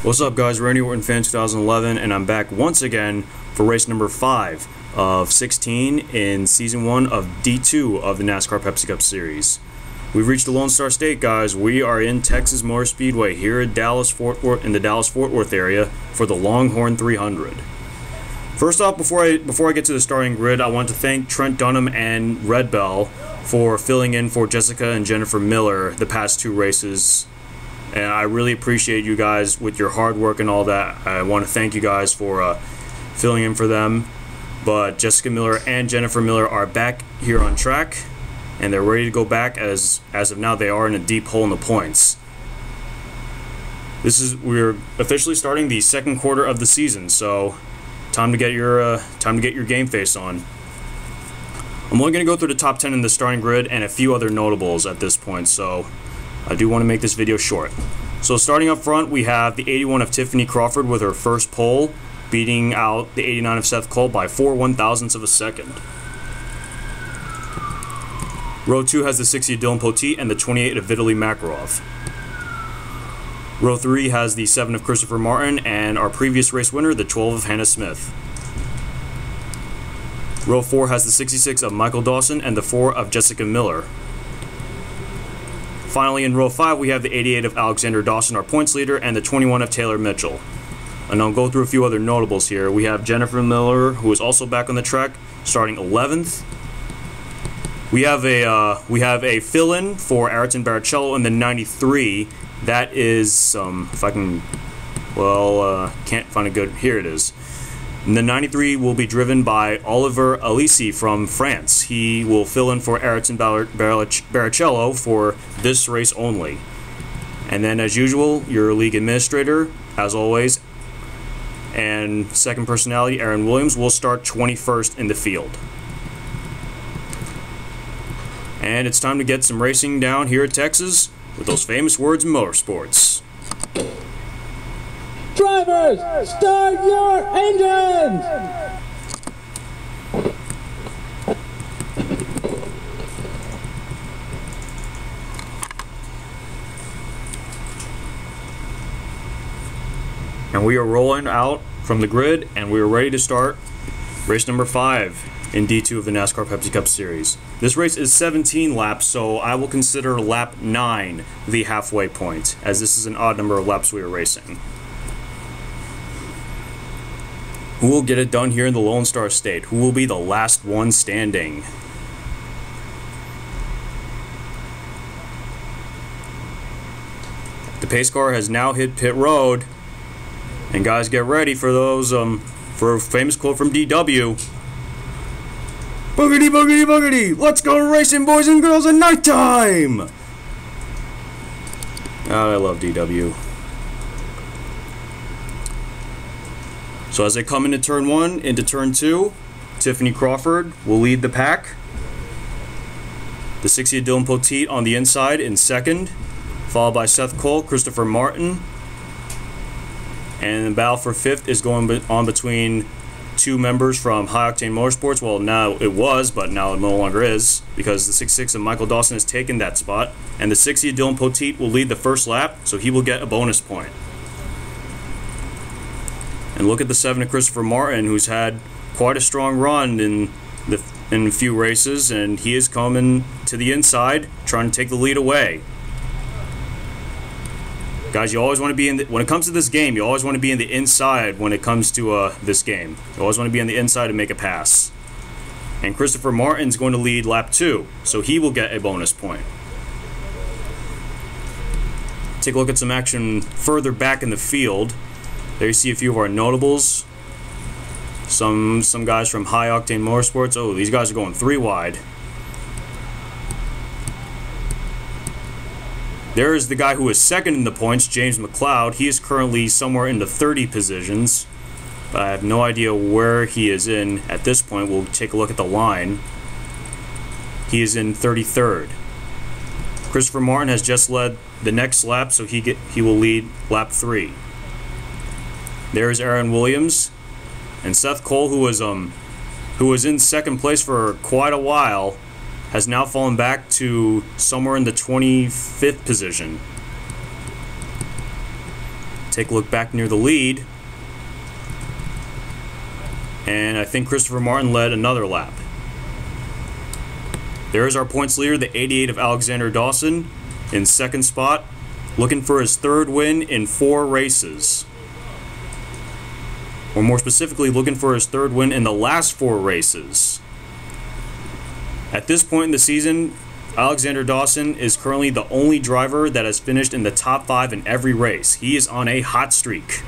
What's up, guys? Randy Orton Fan 2011, and I'm back once again for race number 5 of 16 in Season 1 of D2 of the NASCAR Pepsi Cup Series. We've reached the Lone Star State, guys. We are in Texas Motor Speedway here at Dallas-Fort Worth, in the Dallas-Fort Worth area for the Longhorn 300. First off, before I get to the starting grid, I want to thank Trent Dunham and Red Bell for filling in for Jessica and Jennifer Miller the past 2 races. And I really appreciate you guys with your hard work and all that. I want to thank you guys for filling in for them. But Jessica Miller and Jennifer Miller are back here on track, and they're ready to go back. As of now, they are in a deep hole in the points. We're officially starting the second quarter of the season, so time to get your game face on. I'm only going to go through the top 10 in the starting grid and a few other notables at this point, so I do want to make this video short. So starting up front, we have the 81 of Tiffany Crawford with her first pole, beating out the 89 of Seth Cole by 4 1/1000ths of a second. Row 2 has the 60 of Dylan Poteet and the 28 of Vitaly Makarov. Row 3 has the 7 of Christopher Martin and our previous race winner, the 12 of Hannah Smith. Row 4 has the 66 of Michael Dawson and the 4 of Jessica Miller. Finally, in row 5, we have the 88 of Alexander Dawson, our points leader, and the 21 of Taylor Mitchell. And I'll go through a few other notables here. We have Jennifer Miller, who is also back on the track, starting 11th. We have a fill-in for Ayrton Baricello in the 93. That is if I can, can't find a good. Here it is. And the 93 will be driven by Oliver Alisi from France. He will fill in for Ayrton Baricello for this race only. And then, as usual, your league administrator, as always, and second personality, Aaron Williams, will start 21st in the field. And it's time to get some racing down here at Texas with those famous words in motorsports. Drivers, start your engines! And we are rolling out from the grid, and we are ready to start race number 5 in D2 of the NASCAR Pepsi Cup Series. This race is 17 laps, so I will consider lap 9 the halfway point, as this is an odd number of laps we are racing. Who will get it done here in the Lone Star State? Who will be the last one standing? The pace car has now hit pit road. And guys, get ready for those, for a famous quote from DW. Boogity, boogity, boogity! Let's go racing, boys and girls, at nighttime! Oh, I love DW. So as they come into turn 1, into turn 2, Tiffany Crawford will lead the pack. The 60 of Dylan Poteet on the inside in second, followed by Seth Cole, Christopher Martin. And the battle for 5th is going on between 2 members from High Octane Motorsports. Well, now it was, but now it no longer is, because the 66 of Michael Dawson has taken that spot. And the 60 of Dylan Poteet will lead the first lap, so he will get a bonus point. And look at the 7 of Christopher Martin, who's had quite a strong run in a few races, and he is coming to the inside, trying to take the lead away. Guys, you always want to be in when it comes to this game, you always want to be in the inside when it comes to this game. You always want to be on the inside and make a pass. And Christopher Martin's going to lead lap 2, so he will get a bonus point. Take a look at some action further back in the field. There you see a few of our notables. Some guys from High Octane Motorsports. Oh, these guys are going 3 wide. There is the guy who is second in the points, James McLeod. He is currently somewhere in the 30 positions. I have no idea where he is in at this point. We'll take a look at the line. He is in 33rd. Christopher Martin has just led the next lap, so he will lead lap 3. There is Aaron Williams, and Seth Cole, who was in second place for quite a while, has now fallen back to somewhere in the 25th position. Take a look back near the lead. And I think Christopher Martin led another lap. There's our points leader, the 88 of Alexander Dawson, in second spot, looking for his third win in 4 races. Or more specifically, looking for his third win in the last 4 races. At this point in the season, Alexander Dawson is currently the only driver that has finished in the top 5 in every race. He is on a hot streak.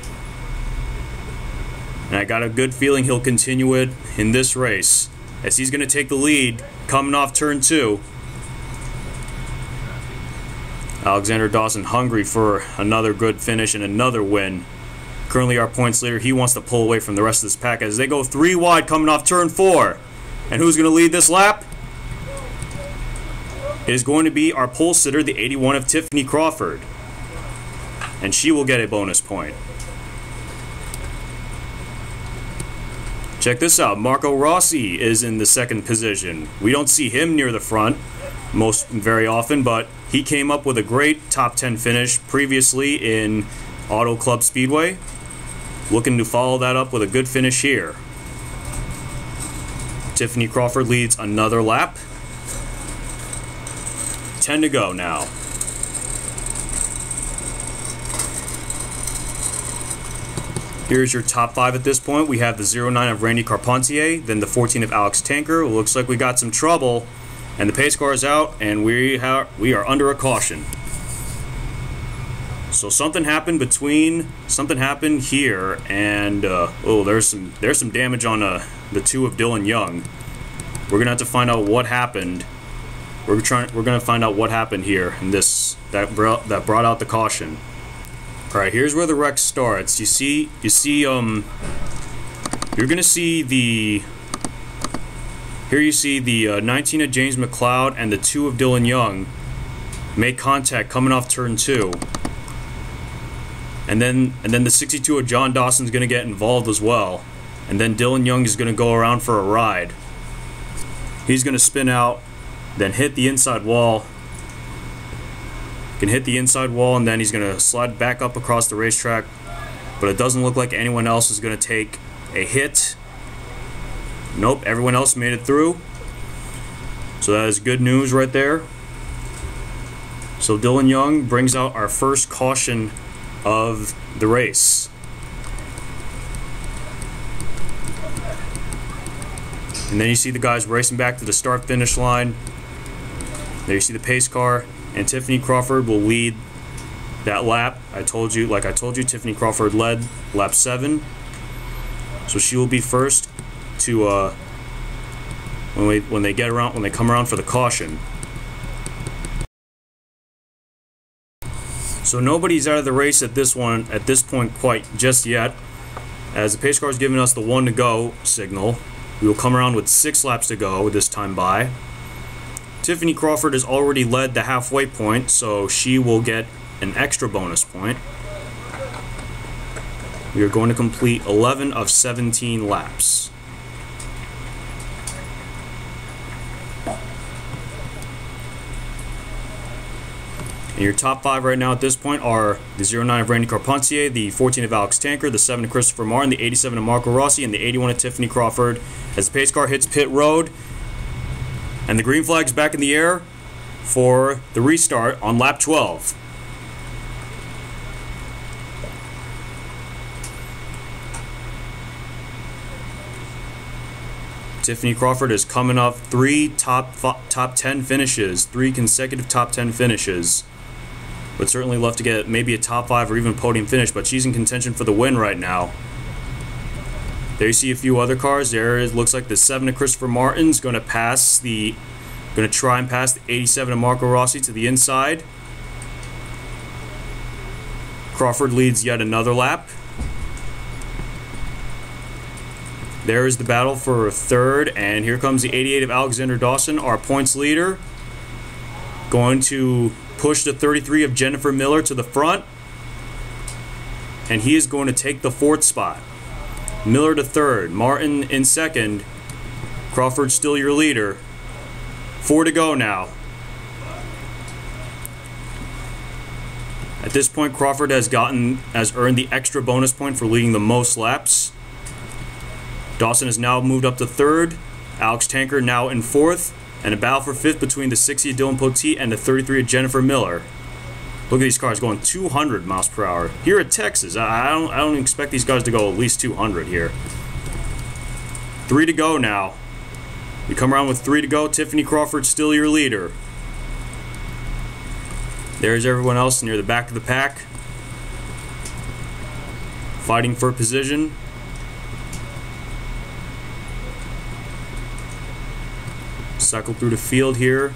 And I got a good feeling he'll continue it in this race, as he's going to take the lead coming off turn 2. Alexander Dawson hungry for another good finish and another win. Currently our points leader, he wants to pull away from the rest of this pack as they go 3 wide coming off turn 4. And who's going to lead this lap? It is going to be our pole sitter, the 81 of Tiffany Crawford. And she will get a bonus point. Check this out, Marco Rossi is in the second position. We don't see him near the front very often, but he came up with a great top 10 finish previously in Auto Club Speedway. Looking to follow that up with a good finish here. Tiffany Crawford leads another lap. 10 to go now. Here's your top 5 at this point. We have the 09 of Randy Carpentier, then the 14 of Alex Tanker. Looks like we got some trouble, and the pace car is out, and we are under a caution. So something happened here, and oh, there's some damage on the 2 of Dylan Young. We're gonna have to find out what happened. We're gonna find out what happened here, and that brought out the caution. All right, here's where the wreck starts. You're gonna see the 19 of James McLeod and the 2 of Dylan Young make contact coming off turn 2, and then the 62 of John Dawson's gonna get involved as well, and then Dylan Young is gonna go around for a ride. He's gonna spin out, then hit the inside wall. Can hit the inside wall, and then he's going to slide back up across the racetrack, but it doesn't look like anyone else is going to take a hit. Nope, everyone else made it through, so that is good news right there. So Dylan Young brings out our first caution of the race. And then you see the guys racing back to the start finish line. There you see the pace car. And Tiffany Crawford will lead that lap. Like I told you, Tiffany Crawford led lap 7. So she will be first to when they come around for the caution. So nobody's out of the race at this point quite just yet, as the pace car is giving us the 1 to go signal. We will come around with 6 laps to go this time by. Tiffany Crawford has already led the halfway point, so she will get an extra bonus point. We are going to complete 11 of 17 laps. And your top 5 right now at this point are the 09 of Randy Carpentier, the 14 of Alex Tanker, the 7 of Christopher Martin, the 87 of Marco Rossi, and the 81 of Tiffany Crawford. As the pace car hits pit road, and the green flag's back in the air for the restart on lap 12. Tiffany Crawford is coming off 3 top 10 finishes, 3 consecutive top 10 finishes. Would certainly love to get maybe a top 5 or even podium finish, but she's in contention for the win right now. There you see a few other cars. There it looks like the 7 of Christopher Martin's going to try and pass the 87 of Marco Rossi to the inside. Crawford leads yet another lap. There is the battle for third, and here comes the 88 of Alexander Dawson, our points leader, going to push the 33 of Jennifer Miller to the front, and he is going to take the 4th spot. Miller to 3rd, Martin in 2nd, Crawford still your leader. 4 to go now. At this point, Crawford has earned the extra bonus point for leading the most laps. Dawson has now moved up to third. Alex Tanker now in fourth. And a battle for fifth between the 60 of Dylan Poteet and the 33 of Jennifer Miller. Look at these cars going 200 miles per hour. Here at Texas, I don't expect these guys to go at least 200 here. 3 to go now. We come around with 3 to go. Tiffany Crawford still your leader. There's everyone else near the back of the pack, fighting for position. Cycle through the field here.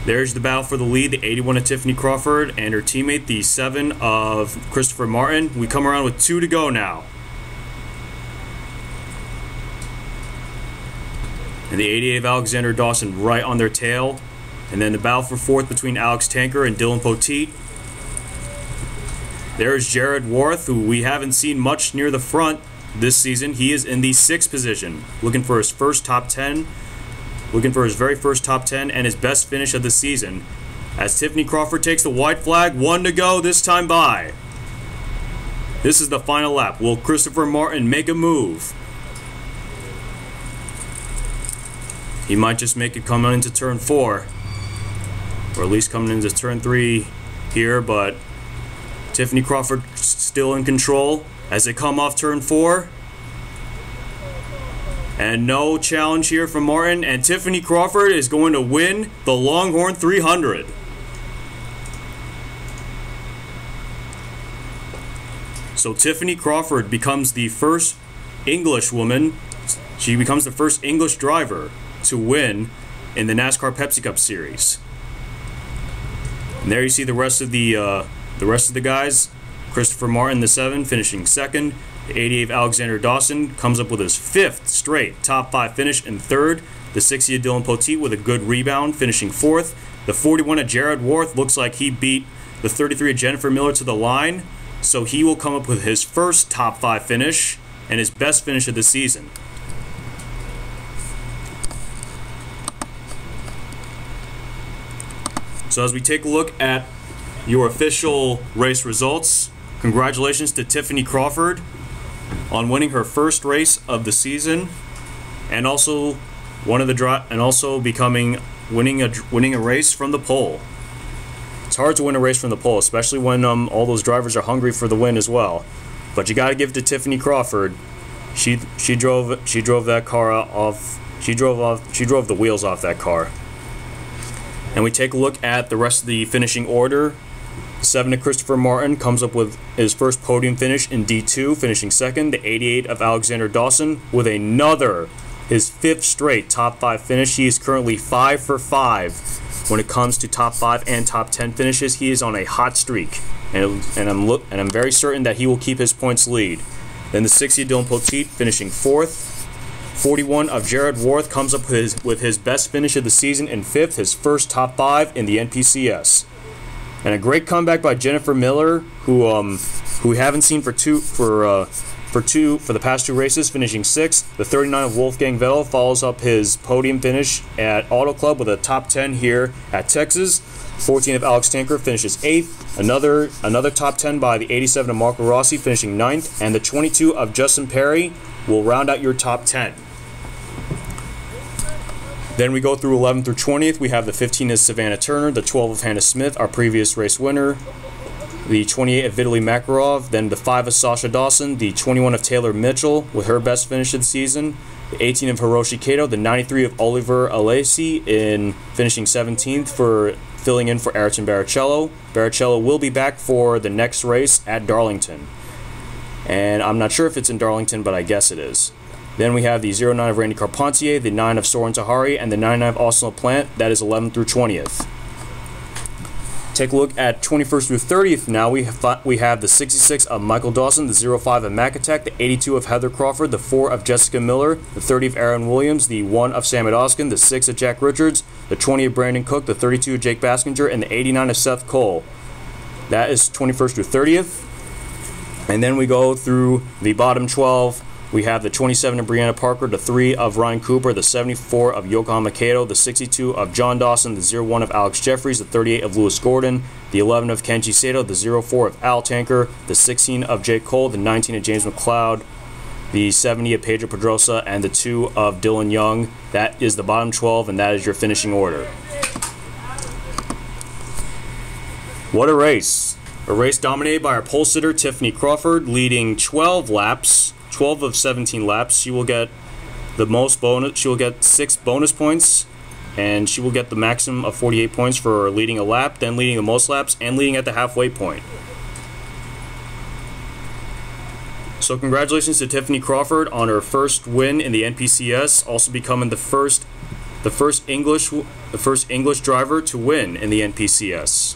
There's the battle for the lead, the 81 of Tiffany Crawford and her teammate, the 7 of Christopher Martin. We come around with 2 to go now. And the 88 of Alexander Dawson right on their tail. And then the battle for fourth between Alex Tanker and Dylan Poteet. There's Jared Worth, who we haven't seen much near the front this season. He is in the 6th position, looking for his first top 10. Looking for his very first top 10 and his best finish of the season. As Tiffany Crawford takes the white flag, 1 to go this time by. This is the final lap. Will Christopher Martin make a move? He might just make it coming into turn 4. Or at least coming into turn 3 here, but Tiffany Crawford still in control as they come off turn 4. And no challenge here from Martin, and Tiffany Crawford is going to win the Longhorn 300. So Tiffany Crawford becomes the first English woman. She becomes the first English driver to win in the NASCAR Pepsi Cup Series. And there you see the rest of the guys. Christopher Martin, the 7, finishing second. The 88 Alexander Dawson comes up with his 5th straight top 5 finish in third. The 60 of Dylan Poteet with a good rebound, finishing 4th. The 41 of Jared Worth looks like he beat the 33 of Jennifer Miller to the line, so he will come up with his first top 5 finish and his best finish of the season. So as we take a look at your official race results, congratulations to Tiffany Crawford on winning her first race of the season, and also winning a race from the pole. It's hard to win a race from the pole, especially when all those drivers are hungry for the win as well. But you got to give it to Tiffany Crawford. She drove that car off. She drove the wheels off that car. And we take a look at the rest of the finishing order. 7 of Christopher Martin comes up with his first podium finish in D2, finishing second. The 88 of Alexander Dawson with his 5th straight top 5 finish. He is currently 5 for 5 when it comes to top 5 and top 10 finishes. He is on a hot streak, and I'm very certain that he will keep his points lead. Then the 60 of Dylan Poteet finishing 4th. 41 of Jared Worth comes up with his best finish of the season in 5th, his first top 5 in the NPCS. And a great comeback by Jennifer Miller, who we haven't seen for the past 2 races, finishing 6th. The 39 of Wolfgang Vettel follows up his podium finish at Auto Club with a top 10 here at Texas. 14 of Alex Tanker finishes 8th. Another top 10 by the 87 of Marco Rossi, finishing 9th. And the 22 of Justin Perry will round out your top 10. Then we go through 11th through 20th. We have the 15 of Savannah Turner, the 12 of Hannah Smith, our previous race winner, the 28 of Vitaly Makarov, then the 5 of Sasha Dawson, the 21 of Taylor Mitchell with her best finish of the season, the 18 of Hiroshi Kato, the 93 of Oliver Alesi in finishing 17th for filling in for Ayrton Barrichello. Barrichello will be back for the next race at Darlington. And I'm not sure if it's in Darlington, but I guess it is. Then we have the 09 of Randy Carpentier, the 9 of Soren Tahari, and the 99 of Austin LaPlante. That is 11th through 20th. Take a look at 21st through 30th now. We have the 66 of Michael Dawson, the 05 of Makatech, the 82 of Heather Crawford, the 4 of Jessica Miller, the 30 of Aaron Williams, the 1 of Sam Edoskin, the 6 of Jack Richards, the 20 of Brandon Cook, the 32 of Jake Baskinger, and the 89 of Seth Cole. That is 21st through 30th. And then we go through the bottom 12 We have the 27 of Brianna Parker, the 3 of Ryan Cooper, the 74 of Yokohama Kato, the 62 of John Dawson, the 01 of Alex Jeffries, the 38 of Lewis Gordon, the 11 of Kenji Sato, the 04 of Al Tanker, the 16 of Jake Cole, the 19 of James McLeod, the 70 of Pedro Pedrosa, and the 2 of Dylan Young. That is the bottom 12, and that is your finishing order. What a race. A race dominated by our pole sitter, Tiffany Crawford, leading 12 laps, 12 of 17 laps. She will get the most bonus. She will get 6 bonus points, and she will get the maximum of 48 points for leading a lap, then leading the most laps, and leading at the halfway point. So congratulations to Tiffany Crawford on her first win in the NPCS, also becoming the first English driver to win in the NPCS.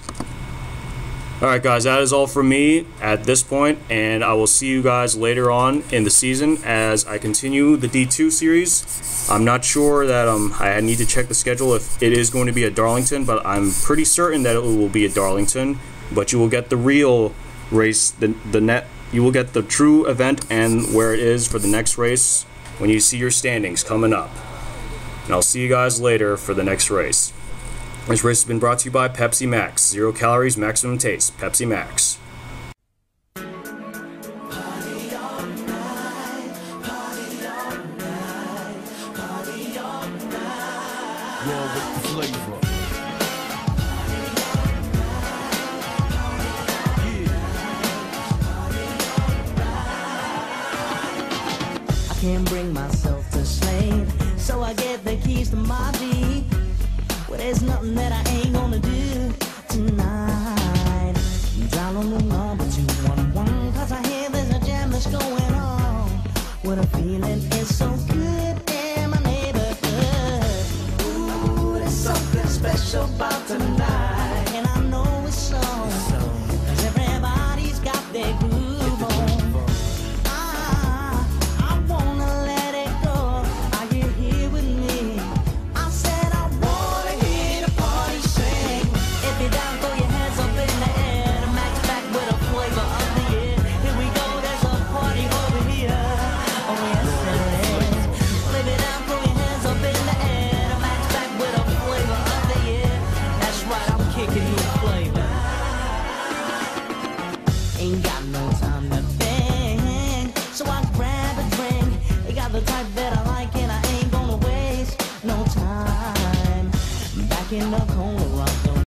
Alright guys, that is all from me at this point, and I will see you guys later on in the season as I continue the D2 series. I'm not sure that I need to check the schedule if it is going to be at Darlington, but I'm pretty certain that it will be at Darlington. But you will get the real race, you will get the true event and where it is for the next race when you see your standings coming up. And I'll see you guys later for the next race. This race has been brought to you by Pepsi Max. 0 calories, maximum taste. Pepsi Max. I can't bring myself to slave, so I get the keys to my Jeep. Well, there's nothing that I ain't gonna do tonight. Dial on the number 211, cause I hear there's a jam that's going on. What a feeling is so good in my neighborhood. Ooh, there's something special about tonight, and I know it's so, cause everybody's got their groove on. I wanna let it go. Are you here with me? I said I wanna hear the party sing. If you're down, throw your hands up in the air. The Max back with a flavor of the year. Here we go, there's a party over here. Oh yes there is. Live it down, throw your hands up in the air. The Max back with a flavor of the year. That's right, I'm kicking you a flavor. Ain't got no time to think, so I grab a drink. They got the type that I like, and I ain't gonna waste no time. Back in the corner.